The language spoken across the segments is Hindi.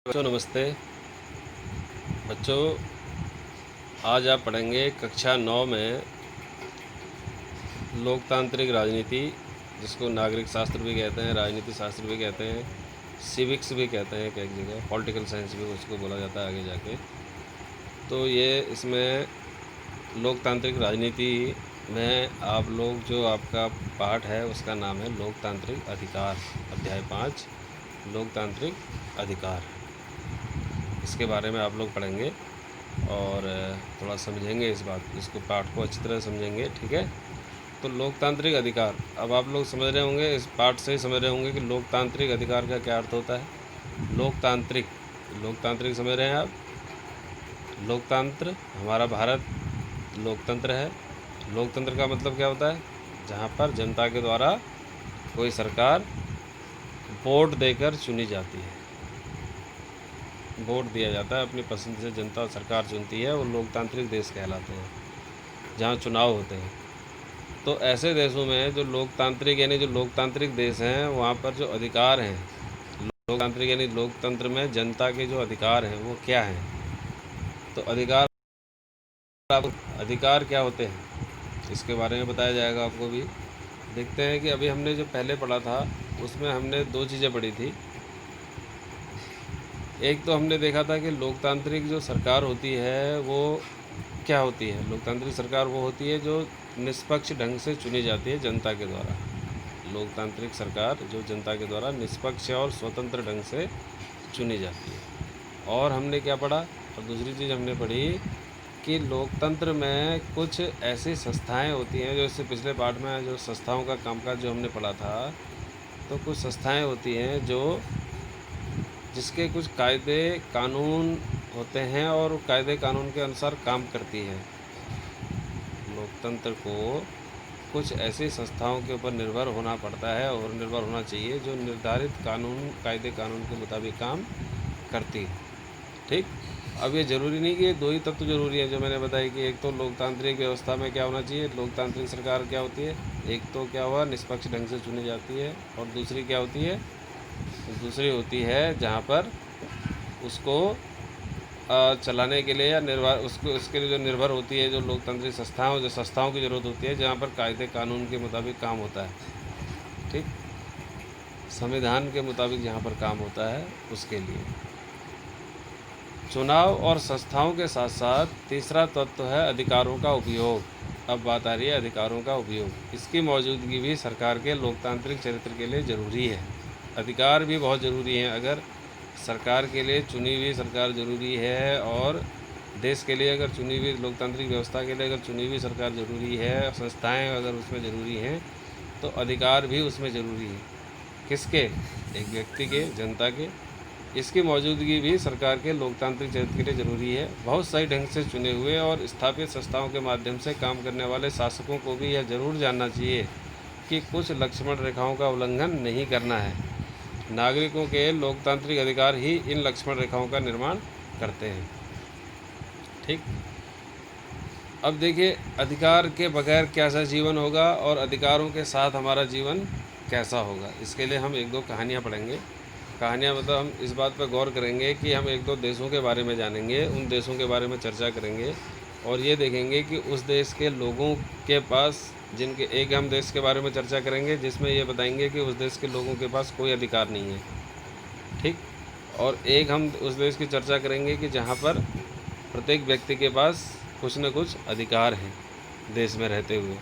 बच्चों नमस्ते। बच्चों, आज आप पढ़ेंगे कक्षा 9 में लोकतांत्रिक राजनीति, जिसको नागरिक शास्त्र भी कहते हैं, राजनीति शास्त्र भी कहते हैं, सिविक्स भी कहते हैं, एक जगह पॉलिटिकल साइंस भी उसको बोला जाता है आगे जाके। तो ये इसमें लोकतांत्रिक राजनीति में आप लोग जो आपका पाठ है उसका नाम है लोकतांत्रिक अधिकार। अध्याय 5 लोकतांत्रिक अधिकार, इसके बारे में आप लोग पढ़ेंगे और थोड़ा समझेंगे इसको पाठ को अच्छी तरह समझेंगे, ठीक है। तो लोकतांत्रिक अधिकार, अब आप लोग समझ रहे होंगे, इस पाठ से ही समझ रहे होंगे कि लोकतांत्रिक अधिकार का क्या अर्थ होता है। लोकतांत्रिक लोकतांत्रिक समझ रहे हैं आप। लोकतंत्र, हमारा भारत लोकतंत्र है। लोकतंत्र का मतलब क्या होता है? जहाँ पर जनता के द्वारा कोई सरकार वोट देकर चुनी जाती है, वोट दिया जाता है, अपनी पसंद से जनता सरकार चुनती है, वो लोकतांत्रिक देश कहलाते हैं जहाँ चुनाव होते हैं। तो ऐसे देशों में जो लोकतांत्रिक यानी जो लोकतांत्रिक देश हैं, वहाँ पर जो अधिकार हैं, लोकतांत्रिक यानी लोकतंत्र में जनता के जो अधिकार हैं वो क्या हैं। तो अधिकार क्या होते हैं इसके बारे में बताया जाएगा आपको भी। देखते हैं कि अभी हमने जो पहले पढ़ा था उसमें हमने दो चीज़ें पढ़ी थी। एक तो हमने देखा था कि लोकतांत्रिक जो सरकार होती है वो क्या होती है। लोकतांत्रिक सरकार वो होती है जो निष्पक्ष ढंग से चुनी जाती है जनता के द्वारा। लोकतांत्रिक सरकार जो जनता के द्वारा निष्पक्ष और स्वतंत्र ढंग से चुनी जाती है। और हमने क्या पढ़ा, और दूसरी चीज़ हमने पढ़ी कि लोकतंत्र में कुछ ऐसी संस्थाएं होती हैं, जो इससे पिछले पाठ में जो संस्थाओं का कामकाज जो हमने पढ़ा था, तो कुछ संस्थाएं होती हैं जो जिसके कुछ कायदे कानून होते हैं और कायदे कानून के अनुसार काम करती है। लोकतंत्र को कुछ ऐसी संस्थाओं के ऊपर निर्भर होना पड़ता है और निर्भर होना चाहिए जो निर्धारित कायदे कानून के मुताबिक काम करती है, ठीक। अब ये ज़रूरी नहीं कि ये दो ही तत्व ज़रूरी है जो मैंने बताई कि एक तो लोकतांत्रिक व्यवस्था में क्या होना चाहिए, लोकतांत्रिक सरकार क्या होती है, एक तो क्या हुआ निष्पक्ष ढंग से चुनी जाती है, और दूसरी क्या होती है, दूसरी होती है जहाँ पर उसको चलाने के लिए या उसके लिए जो निर्भर होती है, जो लोकतांत्रिक संस्थाओं की ज़रूरत होती है, जहाँ पर कायदे कानून के मुताबिक काम होता है, ठीक, संविधान के मुताबिक जहाँ पर काम होता है उसके लिए। चुनाव और संस्थाओं के साथ साथ तीसरा तत्व है अधिकारों का उपयोग। अब बात आ रही है अधिकारों का उपयोग। इसकी मौजूदगी भी सरकार के लोकतांत्रिक चरित्र के लिए ज़रूरी है। अधिकार भी बहुत ज़रूरी हैं। अगर सरकार के लिए चुनी हुई सरकार ज़रूरी है, और देश के लिए अगर चुनी हुई लोकतांत्रिक व्यवस्था के लिए अगर चुनी हुई सरकार ज़रूरी है, संस्थाएँ अगर उसमें ज़रूरी हैं, तो अधिकार भी उसमें ज़रूरी है। किसके? एक व्यक्ति के, जनता के। इसकी मौजूदगी भी सरकार के लोकतांत्रिक चरित्र के लिए ज़रूरी है। बहुत सही ढंग से चुने हुए और स्थापित संस्थाओं के माध्यम से काम करने वाले शासकों को भी यह ज़रूर जानना चाहिए कि कुछ लक्ष्मण रेखाओं का उल्लंघन नहीं करना है। नागरिकों के लोकतांत्रिक अधिकार ही इन लक्ष्मण रेखाओं का निर्माण करते हैं, ठीक। अब देखिए, अधिकार के बगैर कैसा जीवन होगा और अधिकारों के साथ हमारा जीवन कैसा होगा। इसके लिए हम एक दो कहानियाँ पढ़ेंगे। कहानियाँ मतलब हम इस बात पर गौर करेंगे कि हम एक दो देशों के बारे में जानेंगे, उन देशों के बारे में चर्चा करेंगे, और ये देखेंगे कि उस देश के लोगों के पास जिनके एक हम देश के बारे में चर्चा करेंगे जिसमें ये बताएंगे कि उस देश के लोगों के पास कोई अधिकार नहीं है, ठीक। और एक हम उस देश की चर्चा करेंगे कि जहाँ पर प्रत्येक व्यक्ति के पास कुछ न कुछ अधिकार हैं देश में रहते हुए।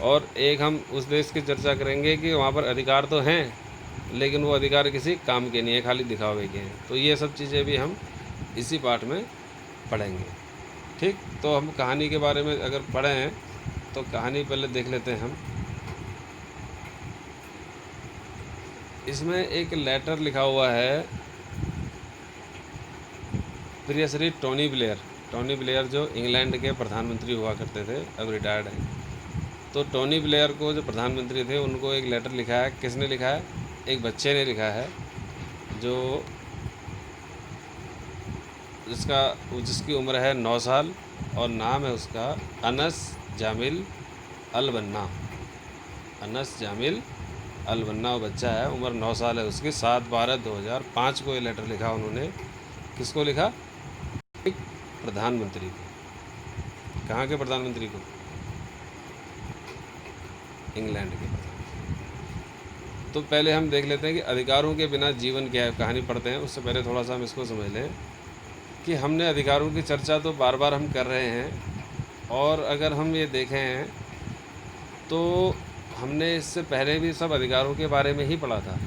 और एक हम उस देश की चर्चा करेंगे कि वहाँ पर अधिकार तो हैं, लेकिन वो अधिकार किसी काम के नहीं है, खाली दिखावे के हैं। तो ये सब चीज़ें भी हम इसी पाठ में पढ़ेंगे, ठीक। तो हम कहानी के बारे में अगर पढ़ें तो कहानी पहले देख लेते हैं हम। इसमें एक लेटर लिखा हुआ है प्रिय श्री टोनी ब्लेयर जो इंग्लैंड के प्रधानमंत्री हुआ करते थे, अब रिटायर्ड हैं। तो टोनी ब्लेयर को जो प्रधानमंत्री थे उनको एक लेटर लिखा है। किसने लिखा है? एक बच्चे ने लिखा है जो जिसकी उम्र है 9 साल और नाम है उसका अनस जामिल अल बन्ना। अनस जामिल अल बन्ना, वो बच्चा है, उम्र 9 साल है उसकी। 7/12/2005 को ये लेटर लिखा उन्होंने। किसको लिखा? एक प्रधानमंत्री को। कहाँ के प्रधानमंत्री को? इंग्लैंड के प्रधानमंत्री। तो पहले हम देख लेते हैं कि अधिकारों के बिना जीवन क्या है, कहानी पढ़ते हैं। उससे पहले थोड़ा सा हम इसको समझ लें कि हमने अधिकारों की चर्चा तो बार बार हम कर रहे हैं, और अगर हम ये देखें तो हमने इससे पहले भी सब अधिकारों के बारे में ही पढ़ा था,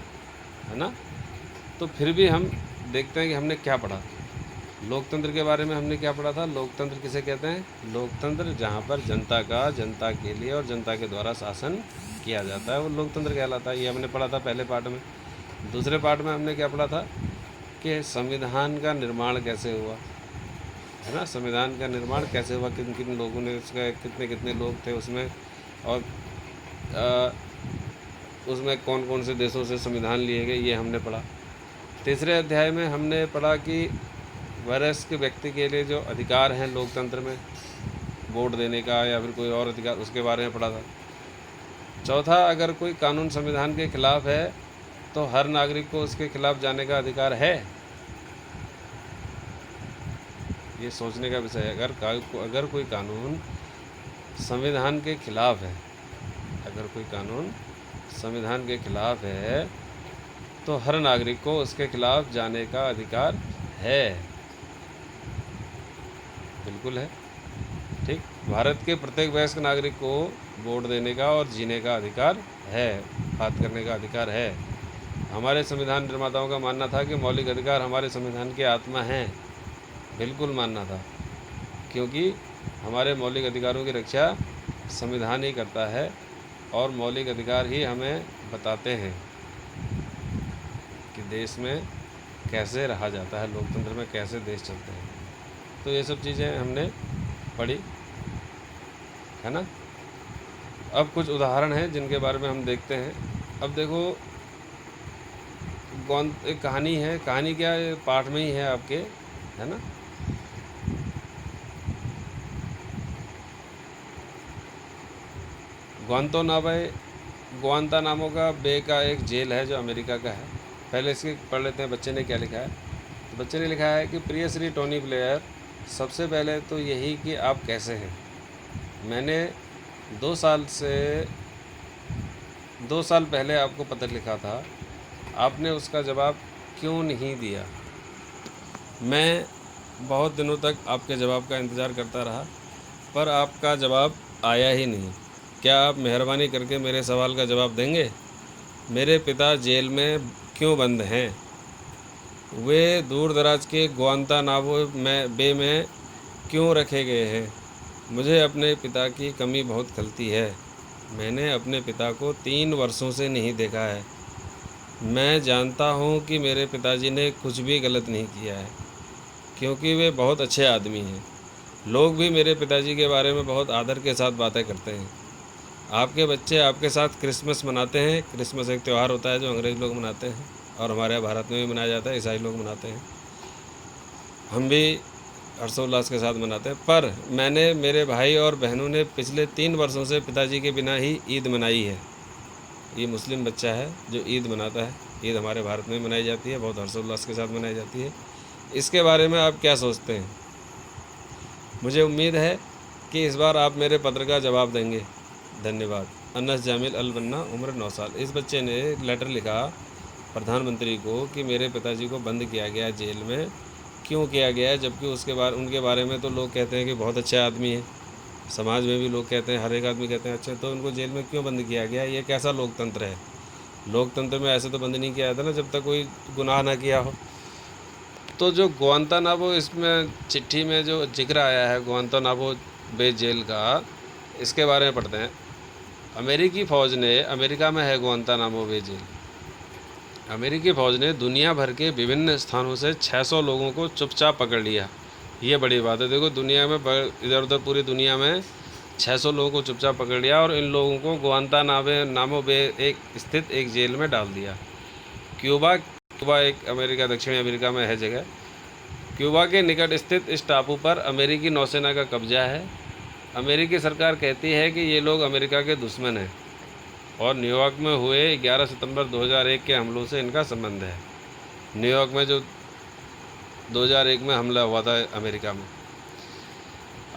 है ना। तो फिर भी हम देखते हैं कि हमने क्या पढ़ा। लोकतंत्र के बारे में हमने क्या पढ़ा था? लोकतंत्र किसे कहते हैं? लोकतंत्र जहाँ पर जनता का जनता के लिए और जनता के द्वारा शासन किया जाता है, वो लोकतंत्र कहलाता है। ये हमने पढ़ा था पहले पार्ट में। दूसरे पार्ट में हमने क्या पढ़ा था कि संविधान का निर्माण कैसे हुआ, है ना। संविधान का निर्माण कैसे हुआ, किन किन लोगों ने उसका, कितने कितने लोग थे उसमें, और उसमें कौन कौन से देशों से संविधान लिए गए, ये हमने पढ़ा। तीसरे अध्याय में हमने पढ़ा कि वयस्क व्यक्ति के लिए जो अधिकार हैं लोकतंत्र में, वोट देने का या फिर कोई और अधिकार, उसके बारे में पढ़ा था। चौथा, अगर कोई कानून संविधान के खिलाफ है तो हर नागरिक को उसके खिलाफ जाने का अधिकार है। ये सोचने का विषय है। अगर कोई कानून संविधान के खिलाफ है, अगर कोई कानून संविधान के खिलाफ है तो हर नागरिक को उसके खिलाफ जाने का अधिकार है। बिल्कुल है, ठीक। भारत के प्रत्येक वयस्क नागरिक को वोट देने का और जीने का अधिकार है, बात करने का अधिकार है। हमारे संविधान निर्माताओं का मानना था कि मौलिक अधिकार हमारे संविधान की आत्मा हैं। बिल्कुल मानना था, क्योंकि हमारे मौलिक अधिकारों की रक्षा संविधान ही करता है, और मौलिक अधिकार ही हमें बताते हैं कि देश में कैसे रहा जाता है, लोकतंत्र में कैसे देश चलते हैं। तो ये सब चीज़ें हमने पढ़ी, है ना। अब कुछ उदाहरण हैं जिनके बारे में हम देखते हैं। अब देखो, एक कहानी है। कहानी क्या है, पाठ में ही है आपके, है ना। ग्वांतानामो का बे का एक जेल है जो अमेरिका का है। पहले इसके पढ़ लेते हैं बच्चे ने क्या लिखा है। तो बच्चे ने लिखा है कि प्रिय श्री टोनी ब्लेयर, सबसे पहले तो यही कि आप कैसे हैं। मैंने 2 साल पहले आपको पत्र लिखा था, आपने उसका जवाब क्यों नहीं दिया। मैं बहुत दिनों तक आपके जवाब का इंतज़ार करता रहा, पर आपका जवाब आया ही नहीं। क्या आप मेहरबानी करके मेरे सवाल का जवाब देंगे? मेरे पिता जेल में क्यों बंद हैं? वे दूर दराज के ग्वांतानामो बे में क्यों रखे गए हैं? मुझे अपने पिता की कमी बहुत खलती है। मैंने अपने पिता को 3 वर्षों से नहीं देखा है। मैं जानता हूँ कि मेरे पिताजी ने कुछ भी गलत नहीं किया है, क्योंकि वे बहुत अच्छे आदमी हैं। लोग भी मेरे पिताजी के बारे में बहुत आदर के साथ बातें करते हैं। आपके बच्चे आपके साथ क्रिसमस मनाते हैं। क्रिसमस एक त्यौहार होता है जो अंग्रेज़ लोग मनाते हैं, और हमारे यहाँ भारत में भी मनाया जाता है, ईसाई लोग मनाते हैं। हम भी हर्षोल्लास के साथ मनाते हैं। पर मैंने, मेरे भाई और बहनों ने पिछले 3 वर्षों से पिताजी के बिना ही ईद मनाई है। ये मुस्लिम बच्चा है जो ईद मनाता है। ईद हमारे भारत में मनाई जाती है, बहुत हर्षोल्लास के साथ मनाई जाती है। इसके बारे में आप क्या सोचते हैं? मुझे उम्मीद है कि इस बार आप मेरे पत्र का जवाब देंगे। धन्यवाद। अनस जामिल अल बन्ना, उम्र 9 साल। इस बच्चे ने लेटर लिखा प्रधानमंत्री को कि मेरे पिताजी को बंद किया गया जेल में, क्यों किया गया है, जबकि उनके बारे में तो लोग कहते हैं कि बहुत अच्छे आदमी हैं। समाज में भी लोग कहते हैं, हर एक आदमी कहते हैं अच्छे, तो उनको जेल में क्यों बंद किया गया? ये कैसा लोकतंत्र है? लोकतंत्र में ऐसे तो बंद नहीं किया जाता ना, जब तक कोई गुनाह ना किया हो। तो जो ग्वांतानामो, इसमें चिट्ठी में जो जिक्र आया है ग्वांतानामो बे जेल का, इसके बारे में पढ़ते हैं। अमेरिकी फ़ौज ने, अमेरिका में है ग्वांतानामो बे जेल, अमेरिकी फ़ौज ने दुनिया भर के विभिन्न स्थानों से 600 लोगों को चुपचाप पकड़ लिया। ये बड़ी बात है। देखो, दुनिया में इधर उधर पूरी दुनिया में 600 लोगों को चुपचाप पकड़ लिया, और इन लोगों को ग्वांतानामो बे एक स्थित एक जेल में डाल दिया। क्यूबा एक अमेरिका, दक्षिणी अमेरिका में है जगह। क्यूबा के निकट स्थित इस टापू पर अमेरिकी नौसेना का कब्जा है। अमेरिकी सरकार कहती है कि ये लोग अमेरिका के दुश्मन हैं। और न्यूयॉर्क में हुए 11 सितंबर 2001 के हमलों से इनका संबंध है। न्यूयॉर्क में जो 2001 में हमला हुआ था अमेरिका में।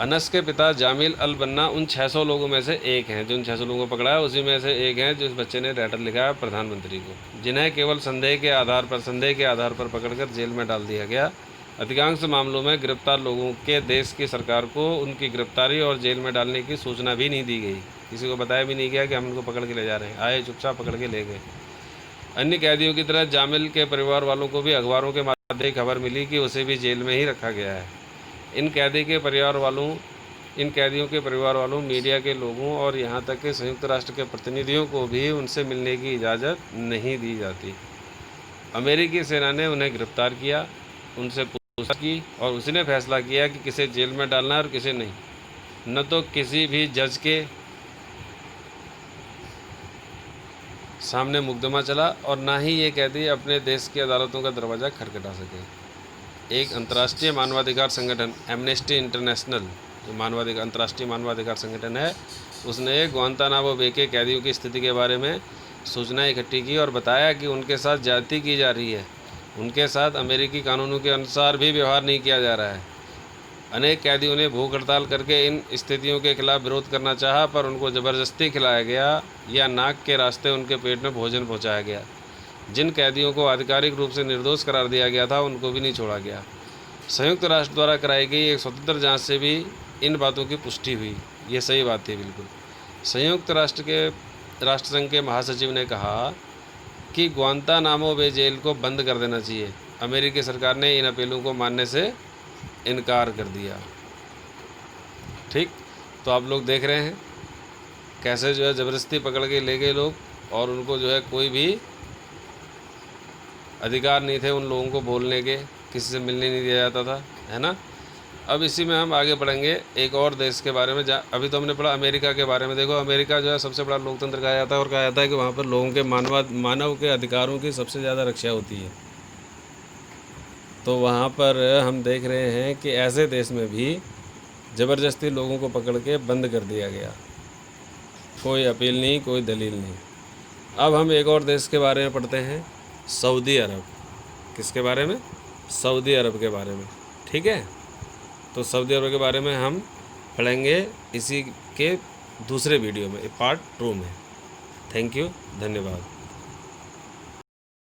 अनस के पिता जामिल अल बन्ना उन 600 लोगों में से एक हैं, जो उन 600 लोगों को पकड़ा है उसी में से एक हैं, जिस बच्चे ने लेटर लिखा है प्रधानमंत्री को, जिन्हें केवल संदेह के आधार पर पकड़कर जेल में डाल दिया गया। अधिकांश मामलों में गिरफ्तार लोगों के देश की सरकार को उनकी गिरफ्तारी और जेल में डालने की सूचना भी नहीं दी गई। किसी को बताया भी नहीं गया कि हम उनको पकड़ के ले जा रहे हैं, आए चुपचाप पकड़ के ले गए। अन्य कैदियों की तरह जामिल के परिवार वालों को भी अखबारों के माध्यम से खबर मिली कि उसे भी जेल में ही रखा गया है। इन कैदियों के परिवार वालों, मीडिया के लोगों और यहाँ तक कि संयुक्त राष्ट्र के प्रतिनिधियों को भी उनसे मिलने की इजाज़त नहीं दी जाती। अमेरिकी सेना ने उन्हें गिरफ्तार किया, उनसे पूछताछ की और उसने फैसला किया कि किसे जेल में डालना है और किसे नहीं। न तो किसी भी जज के सामने मुकदमा चला और ना ही ये कैदी अपने देश की अदालतों का दरवाज़ा खटखटा सके। एक अंतर्राष्ट्रीय मानवाधिकार संगठन एमनेस्टी इंटरनेशनल, जो अंतर्राष्ट्रीय मानवाधिकार संगठन है, उसने ग्वांतानामो बे के कैदियों की स्थिति के बारे में सूचनाएं इकट्ठी की और बताया कि उनके साथ ज्यादती की जा रही है, उनके साथ अमेरिकी कानूनों के अनुसार भी व्यवहार नहीं किया जा रहा है। अनेक कैदियों ने भूख हड़ताल करके इन स्थितियों के खिलाफ विरोध करना चाहा, पर उनको ज़बरदस्ती खिलाया गया या नाक के रास्ते उनके पेट में भोजन पहुंचाया गया। जिन कैदियों को आधिकारिक रूप से निर्दोष करार दिया गया था, उनको भी नहीं छोड़ा गया। संयुक्त राष्ट्र द्वारा कराई गई एक स्वतंत्र जांच से भी इन बातों की पुष्टि हुई। ये सही बात थी बिल्कुल। संयुक्त राष्ट्रसंघ के महासचिव ने कहा कि ग्वांतानामो बे जेल को बंद कर देना चाहिए। अमेरिकी सरकार ने इन अपीलों को मानने से इनकार कर दिया। ठीक, तो आप लोग देख रहे हैं कैसे जो है ज़बरदस्ती पकड़ के ले गए लोग, और उनको जो है कोई भी अधिकार नहीं थे उन लोगों को बोलने के, किसी से मिलने नहीं दिया जाता था, है ना। अब इसी में हम आगे बढ़ेंगे एक और देश के बारे में। अभी तो हमने पढ़ा अमेरिका के बारे में। देखो, अमेरिका जो है सबसे बड़ा लोकतंत्र कहा जाता है और कहा जाता है कि वहाँ पर लोगों के मानव के अधिकारों की सबसे ज़्यादा रक्षा होती है। तो वहाँ पर हम देख रहे हैं कि ऐसे देश में भी ज़बरदस्ती लोगों को पकड़ के बंद कर दिया गया, कोई अपील नहीं, कोई दलील नहीं। अब हम एक और देश के बारे में पढ़ते हैं, सऊदी अरब। किसके बारे में? सऊदी अरब के बारे में। ठीक है, तो सऊदी अरब के बारे में हम पढ़ेंगे इसी के दूसरे वीडियो में, पार्ट 2 में। थैंक यू, धन्यवाद।